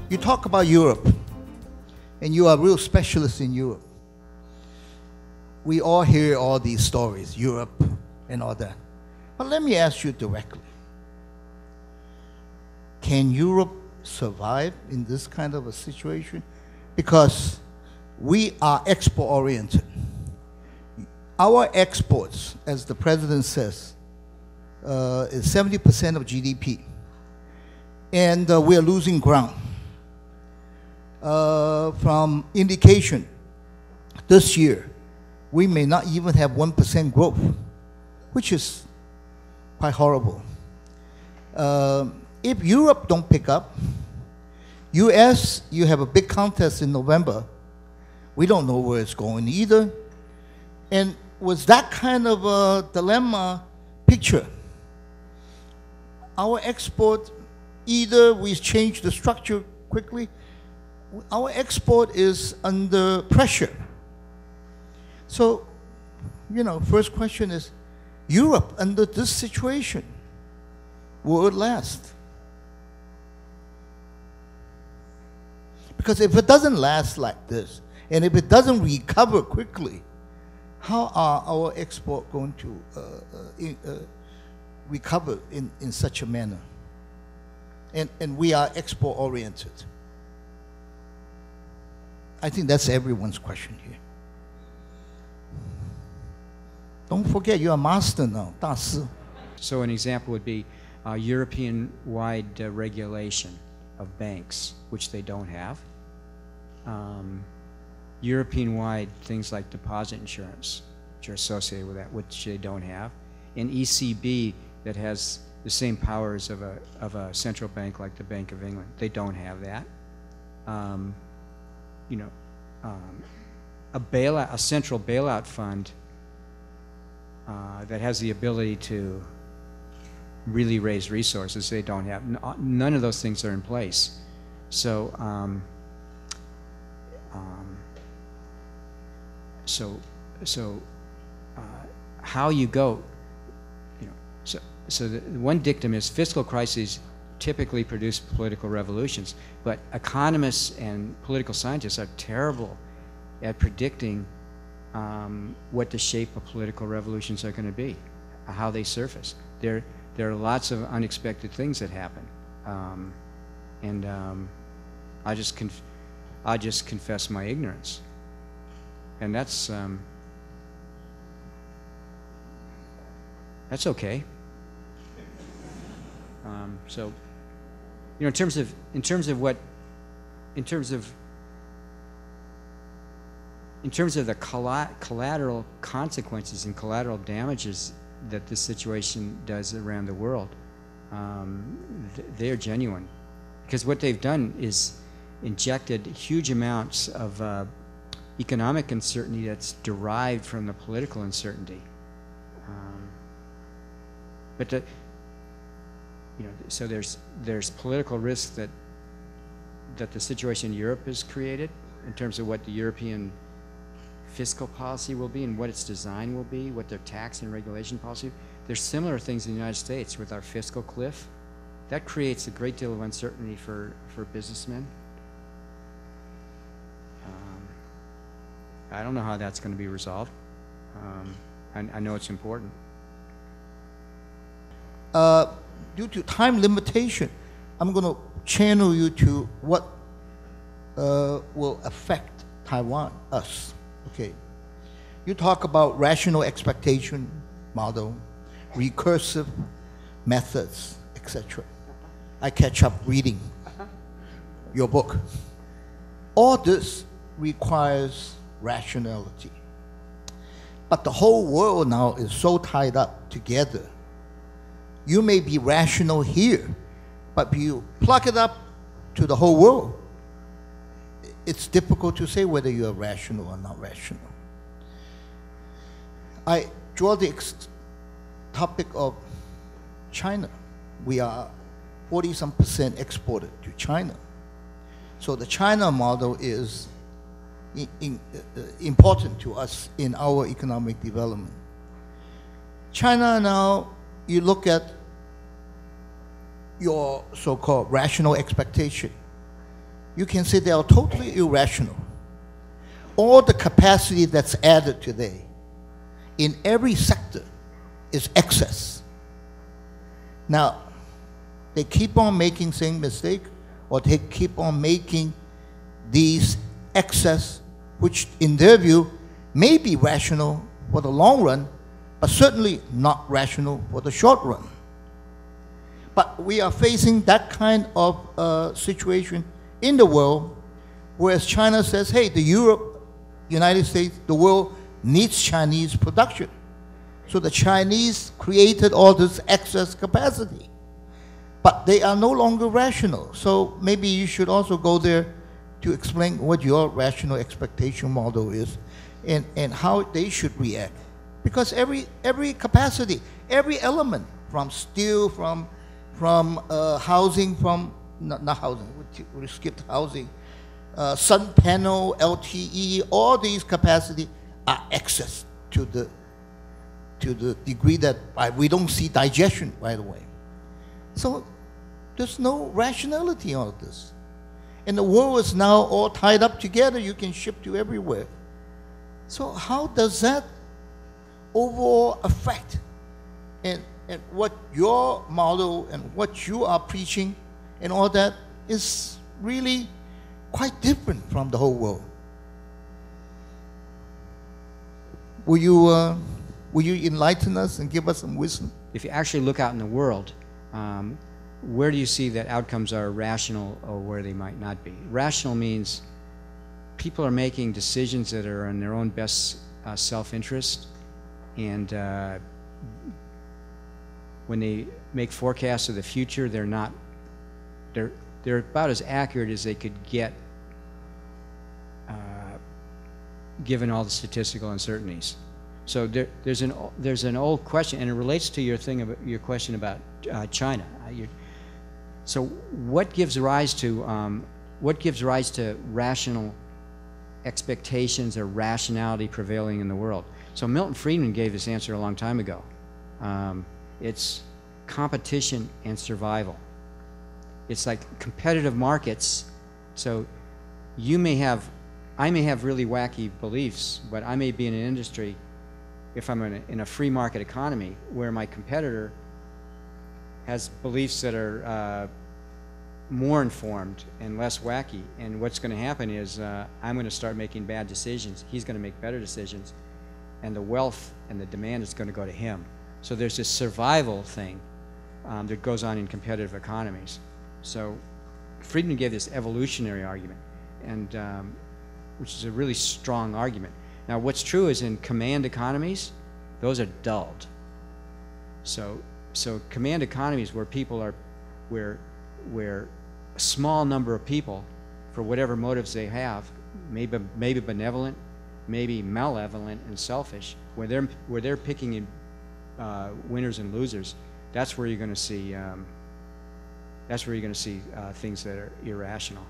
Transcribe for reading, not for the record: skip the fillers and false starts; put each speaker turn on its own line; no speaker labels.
You talk about Europe, and you are a real specialist in Europe. We all hear all these stories, Europe and all that. But let me ask you directly. Can Europe survive in this kind of a situation? Because we are export-oriented. Our exports, as the president says, is 70% of GDP. And we are losing ground. From indication, this year, we may not even have 1% growth, which is quite horrible. If Europe don't pick up, US, you have a big contest in November. We don't know where it's going either. And with that kind of a dilemma picture, our export, either we change the structure quickly, our export is under pressure. So, you know, first question is, Europe under this situation, will it last? Because if it doesn't last like this, and if it doesn't recover quickly, how are our export going to recover in such a manner? And we are export-oriented. I think that's everyone's question here. Don't forget, you're a master now, 大师.
So an example would be European-wide regulation of banks, which they don't have. European-wide things like deposit insurance, which are associated with that, which they don't have. And ECB, that has the same powers of a central bank like the Bank of England, they don't have that. You know, a central bailout fund that has the ability to really raise resources, they don't have. None of those things are in place. So, how you go, you know, so the one dictum is fiscal crises typically produce political revolutions, but economists and political scientists are terrible at predicting what the shape of political revolutions are going to be, how they surface. There are lots of unexpected things that happen, and I just confess my ignorance, and that's okay. So, you know, in terms of the collateral consequences and collateral damages that this situation does around the world, they are genuine, because what they've done is injected huge amounts of economic uncertainty that's derived from the political uncertainty. But you know, so there's political risk that the situation in Europe has created in terms of what the European fiscal policy will be and what its design will be, what their tax and regulation policy. There's similar things in the United States with our fiscal cliff. That creates a great deal of uncertainty for businessmen. I don't know how that's going to be resolved. I know it's important.
Due to time limitation, I'm going to channel you to what will affect Taiwan, us. Okay. You talk about rational expectation model, recursive methods, etc. I catch up reading your book. All this requires rationality. But the whole world now is so tied up together. You may be rational here, but you plug it up to the whole world, it's difficult to say whether you are rational or not rational. I draw the topic of China. We are 40-some% exported to China. So the China model is important to us in our economic development. China now, you look at your so-called rational expectation. you can say they are totally irrational. All the capacity that's added today in every sector is excess. Now, they keep on making same mistake, or they keep on making these excess, which in their view may be rational for the long run, but certainly not rational for the short run. But we are facing that kind of situation in the world, whereas China says, hey, the Europe, United States, the world needs Chinese production. So the Chinese created all this excess capacity. But they are no longer rational. So maybe you should also go there to explain what your rational expectation model is and how they should react. Because every capacity, every element, from steel, from housing, from, not housing, we skipped housing, sun panel, LTE, all these capacity are excess to the degree that we don't see digestion right away. So there's no rationality on this. And the world is now all tied up together. You can ship to everywhere. So how does that overall affect and what your model and what you are preaching and all that is really quite different from the whole world? Will you enlighten us and give us some wisdom?
If you actually look out in the world, where do you see that outcomes are rational or where they might not be? Rational means people are making decisions that are in their own best self-interest, and when they make forecasts of the future, they're about as accurate as they could get, given all the statistical uncertainties. So there's an old question, and it relates to your question about China. So what gives rise to rational expectations or rationality prevailing in the world? So Milton Friedman gave this answer a long time ago. It's competition and survival. It's like competitive markets. So I may have really wacky beliefs, but I may be in an industry, if I'm in a free market economy, where my competitor has beliefs that are more informed and less wacky. And what's going to happen is I'm going to start making bad decisions. He's going to make better decisions. And the wealth and the demand is going to go to him. So there's this survival thing that goes on in competitive economies. So Friedman gave this evolutionary argument, and which is a really strong argument. Now, what's true is in command economies, those are dulled. So command economies where people are, where a small number of people, for whatever motives they have, maybe benevolent, maybe malevolent and selfish, where they're picking in winners and losers, that's where you're going to see things that are irrational.